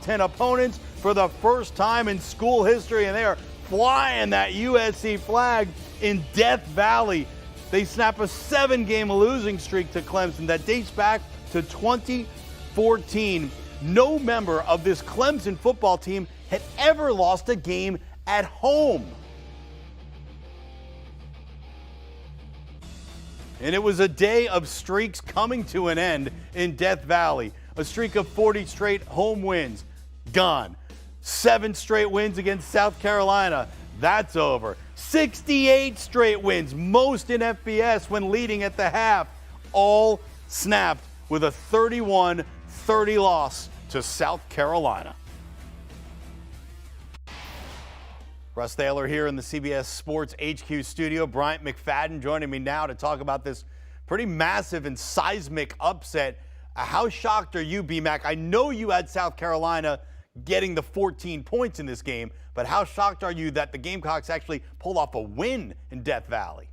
10 opponents for the first time in school history, and they are flying that USC flag in Death Valley. They snap a 7-game losing streak to Clemson that dates back to 2014. No member of this Clemson football team had ever lost a game at home. And it was a day of streaks coming to an end in Death Valley. A streak of 40 straight home wins, gone. 7 straight wins against South Carolina, that's over. 68 straight wins, most in FBS when leading at the half, all snapped with a 31-30 loss to South Carolina. Russ Thaler here in the CBS Sports HQ studio. Bryant McFadden joining me now to talk about this pretty massive and seismic upset. How shocked are you, B-Mac? I know you had South Carolina getting the 14 points in this game, but how shocked are you that the Gamecocks actually pulled off a win in Death Valley?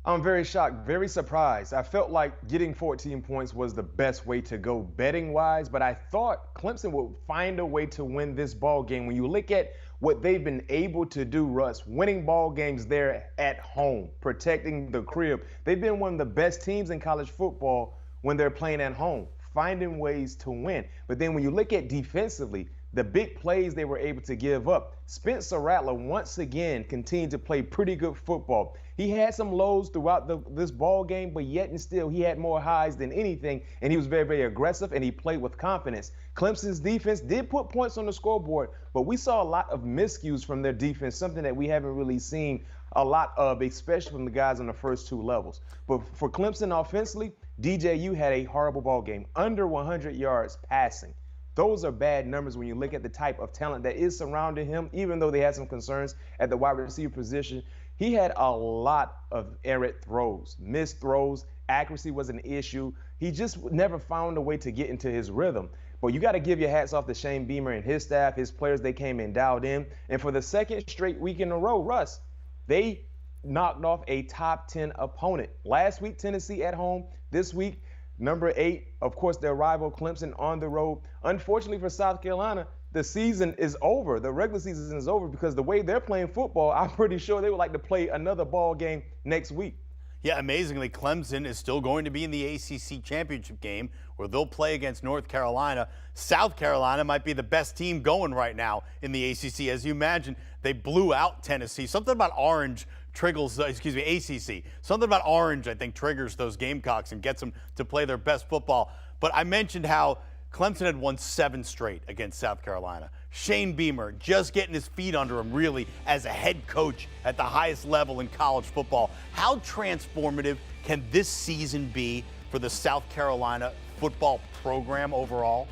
I'm very shocked, very surprised. I felt like getting 14 points was the best way to go betting-wise, but I thought Clemson would find a way to win this ball game. When you look at what they've been able to do, Russ, winning ball games there at home, protecting the crib. They've been one of the best teams in college football when they're playing at home, finding ways to win. But then when you look at defensively, the big plays they were able to give up. Spencer Rattler once again continued to play pretty good football. He had some lows throughout this ball game, but yet and still he had more highs than anything, and he was very, very aggressive, and he played with confidence. Clemson's defense did put points on the scoreboard, but we saw a lot of miscues from their defense, something that we haven't really seen a lot of, especially from the guys on the first 2 levels. But for Clemson offensively, DJU had a horrible ball game, under 100 yards passing. Those are bad numbers when you look at the type of talent that is surrounding him, even though they had some concerns at the wide receiver position. He had a lot of errant throws, missed throws. Accuracy was an issue. He just never found a way to get into his rhythm. But you got to give your hats off to Shane Beamer and his staff, his players. They came in dialed in. And for the second straight week in a row, Russ, they knocked off a top 10 opponent. Last week, Tennessee at home. This week, number 8, of course, their rival Clemson on the road. Unfortunately for South Carolina, the season is over. The regular season is over because the way they're playing football, I'm pretty sure they would like to play another ball game next week. Yeah, amazingly, Clemson is still going to be in the ACC championship game where they'll play against North Carolina. South Carolina might be the best team going right now in the ACC. As you imagine, they blew out Tennessee. Something about Orange ACC. Something about Orange, I think, triggers those Gamecocks and gets them to play their best football. But I mentioned how Clemson had won 7 straight against South Carolina. Shane Beamer just getting his feet under him really as a head coach at the highest level in college football. How transformative can this season be for the South Carolina football program overall?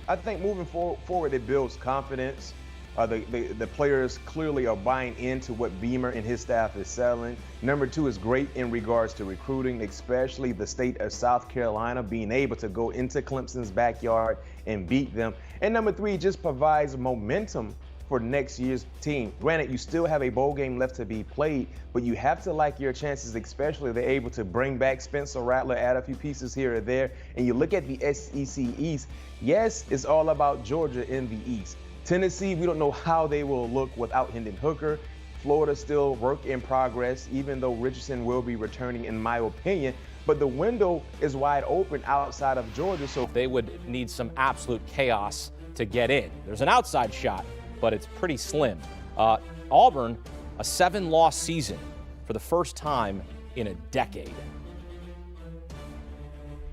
I think moving forward, it builds confidence. The players clearly are buying into what Beamer and his staff is selling. Number 2 is great in regards to recruiting, especially the state of South Carolina being able to go into Clemson's backyard and beat them. And number 3 just provides momentum for next year's team. Granted, you still have a bowl game left to be played, but you have to like your chances, especially if they're able to bring back Spencer Rattler, add a few pieces here or there. And you look at the SEC East, yes, it's all about Georgia in the East. Tennessee, we don't know how they will look without Hendon Hooker. Florida still work in progress, even though Richardson will be returning, in my opinion. But the window is wide open outside of Georgia. So they would need some absolute chaos to get in. There's an outside shot, but it's pretty slim. Auburn, a 7-loss season for the first time in a decade.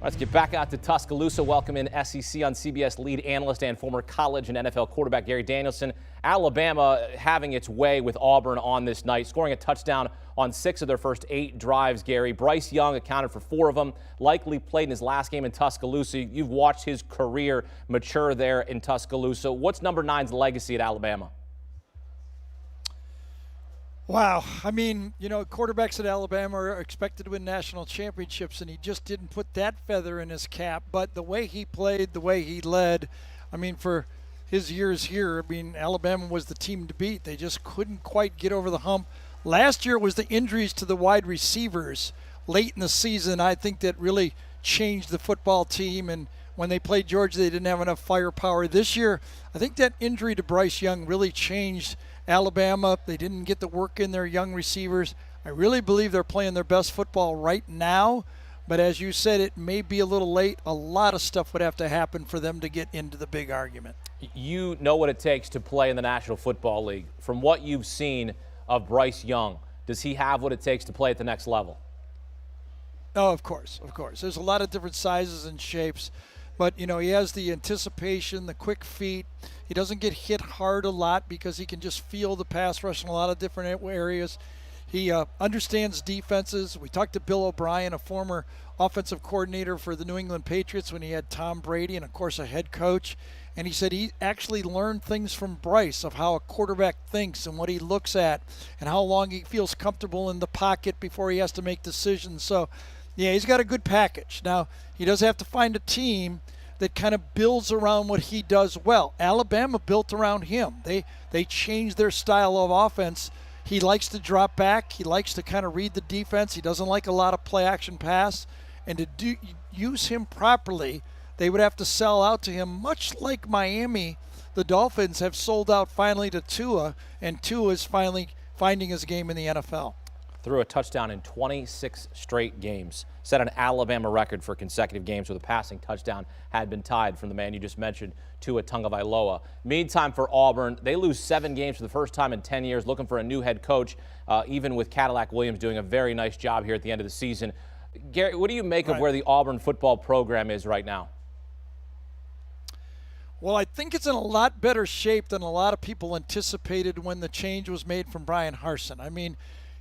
Let's get back out to Tuscaloosa. Welcome in SEC on CBS lead analyst and former college and NFL quarterback Gary Danielson. Alabama having its way with Auburn on this night, scoring a touchdown on 6 of their first 8 drives, Gary. Bryce Young accounted for 4 of them, likely played in his last game in Tuscaloosa. You've watched his career mature there in Tuscaloosa. What's number 9's legacy at Alabama? Wow. I mean, you know, quarterbacks at Alabama are expected to win national championships, and he just didn't put that feather in his cap. But the way he played, the way he led, I mean, for his years here, I mean, Alabama was the team to beat. They just couldn't quite get over the hump. Last year was the injuries to the wide receivers late in the season. I think that really changed the football team, and when they played Georgia, they didn't have enough firepower. This year, I think that injury to Bryce Young really changed Alabama. They didn't get the work in their young receivers. I really believe they're playing their best football right now. But as you said, it may be a little late. A lot of stuff would have to happen for them to get into the big argument. You know what it takes to play in the National Football League. From what you've seen of Bryce Young, does he have what it takes to play at the next level? Oh, of course, of course. There's a lot of different sizes and shapes. But, he has the anticipation, the quick feet. He doesn't get hit hard a lot because he can just feel the pass rush in a lot of different areas. He understands defenses. We talked to Bill O'Brien, a former offensive coordinator for the New England Patriots when he had Tom Brady and, of course, a head coach. And he said he actually learned things from Bryce of how a quarterback thinks and what he looks at and how long he feels comfortable in the pocket before he has to make decisions. So, yeah, he's got a good package. Now, he does have to find a team that kind of builds around what he does well. Alabama built around him. They changed their style of offense. He likes to drop back. He likes to kind of read the defense. He doesn't like a lot of play-action pass. And to use him properly, they would have to sell out to him, much like Miami. The Dolphins have sold out finally to Tua, and Tua is finally finding his game in the NFL. Threw a touchdown in 26 straight games. Set an Alabama record for consecutive games where the passing touchdown had been tied from the man you just mentioned, Tua Tagovailoa. Meantime, for Auburn, they lose 7 games for the first time in 10 years, looking for a new head coach, even with Cadillac Williams doing a very nice job here at the end of the season. Gary, what do you make of where the Auburn football program is right now? Well, I think it's in a lot better shape than a lot of people anticipated when the change was made from Brian Harsin. I mean,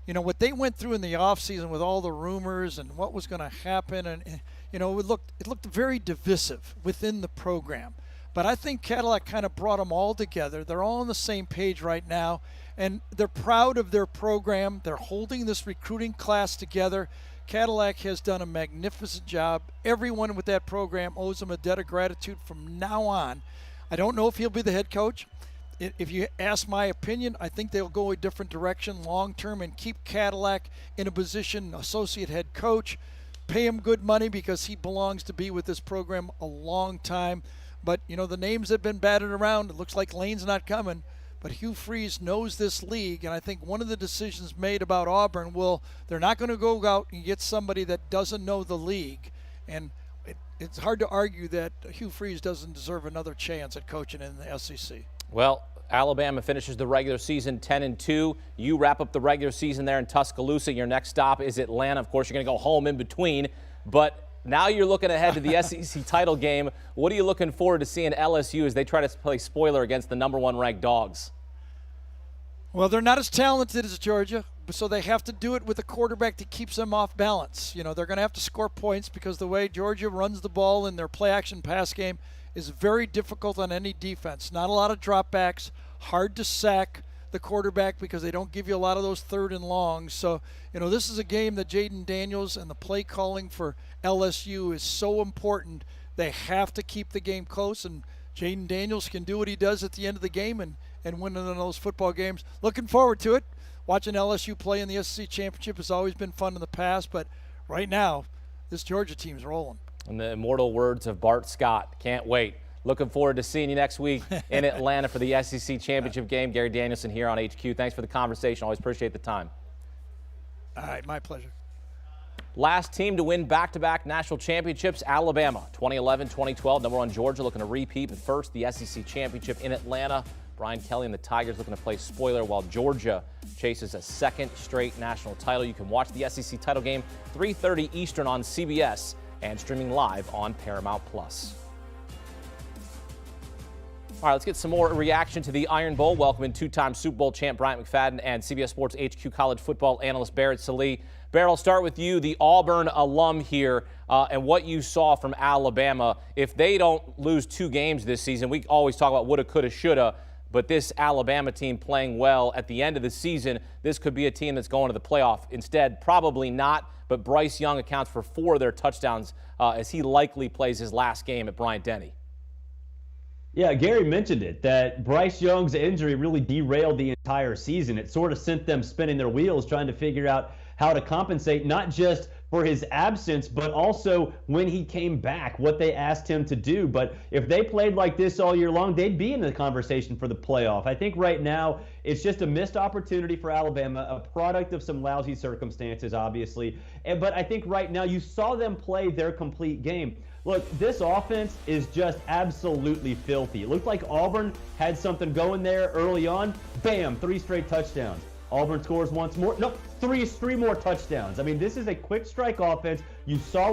what they went through in the offseason with all the rumors and what was going to happen, and it looked very divisive within the program. But I think Cadillac kind of brought them all together. They're all on the same page right now, and they're proud of their program. They're holding this recruiting class together. Cadillac has done a magnificent job. Everyone with that program owes him a debt of gratitude from now on. I don't know if he'll be the head coach. If you ask my opinion, I think they'll go a different direction long term and keep Cadillac in a position, associate head coach, pay him good money because he belongs to be with this program a long time. But, the names have been batted around. It looks like Lane's not coming. But Hugh Freeze knows this league, and I think one of the decisions made about Auburn they're not going to go out and get somebody that doesn't know the league. And it's hard to argue that Hugh Freeze doesn't deserve another chance at coaching in the SEC. Well, Alabama finishes the regular season 10-2. You wrap up the regular season there in Tuscaloosa. Your next stop is Atlanta. Of course, you're going to go home in between. But now you're looking ahead to the SEC title game. What are you looking forward to seeing LSU as they try to play spoiler against the #1 ranked Dogs? Well, they're not as talented as Georgia, so they have to do it with a quarterback that keeps them off balance. They're going to have to score points because the way Georgia runs the ball in their play-action pass game is very difficult on any defense. Not a lot of dropbacks, hard to sack the quarterback because they don't give you a lot of those 3rd and longs. So, this is a game that Jaden Daniels and the play calling for LSU is so important. They have to keep the game close, and Jaden Daniels can do what he does at the end of the game and win in those football games. Looking forward to it. Watching LSU play in the SEC Championship has always been fun in the past, but right now, this Georgia team's rolling. In the immortal words of Bart Scott, can't wait. Looking forward to seeing you next week in Atlanta for the SEC Championship game. Gary Danielson here on HQ. Thanks for the conversation. Always appreciate the time. All right, my pleasure. Last team to win back-to-back national championships, Alabama. 2011, 2012, #1 Georgia looking to repeat, but first the SEC Championship in Atlanta. Brian Kelly and the Tigers looking to play spoiler while Georgia chases a 2nd straight national title. You can watch the SEC title game 3:30 Eastern on CBS and streaming live on Paramount+. All right, let's get some more reaction to the Iron Bowl. Welcoming 2-time Super Bowl champ Bryant McFadden and CBS Sports HQ college football analyst Barrett Sallee. Barrett, I'll start with you, the Auburn alum here, and what you saw from Alabama. If they don't lose 2 games this season, we always talk about woulda, coulda, shoulda, but this Alabama team playing well at the end of the season, this could be a team that's going to the playoff. Instead, probably not, but Bryce Young accounts for 4 of their touchdowns as he likely plays his last game at Bryant-Denny. Yeah, Gary mentioned it, that Bryce Young's injury really derailed the entire season. It sort of sent them spinning their wheels trying to figure out how to compensate, not just for his absence, but also when he came back, what they asked him to do. But if they played like this all year long, they'd be in the conversation for the playoff. I think right now it's just a missed opportunity for Alabama, a product of some lousy circumstances, obviously. But I think right now you saw them play their complete game. Look, this offense is just absolutely filthy. It looked like Auburn had something going there early on. Bam, 3 straight touchdowns. Auburn scores once more. No, three more touchdowns. I mean, this is a quick strike offense. You saw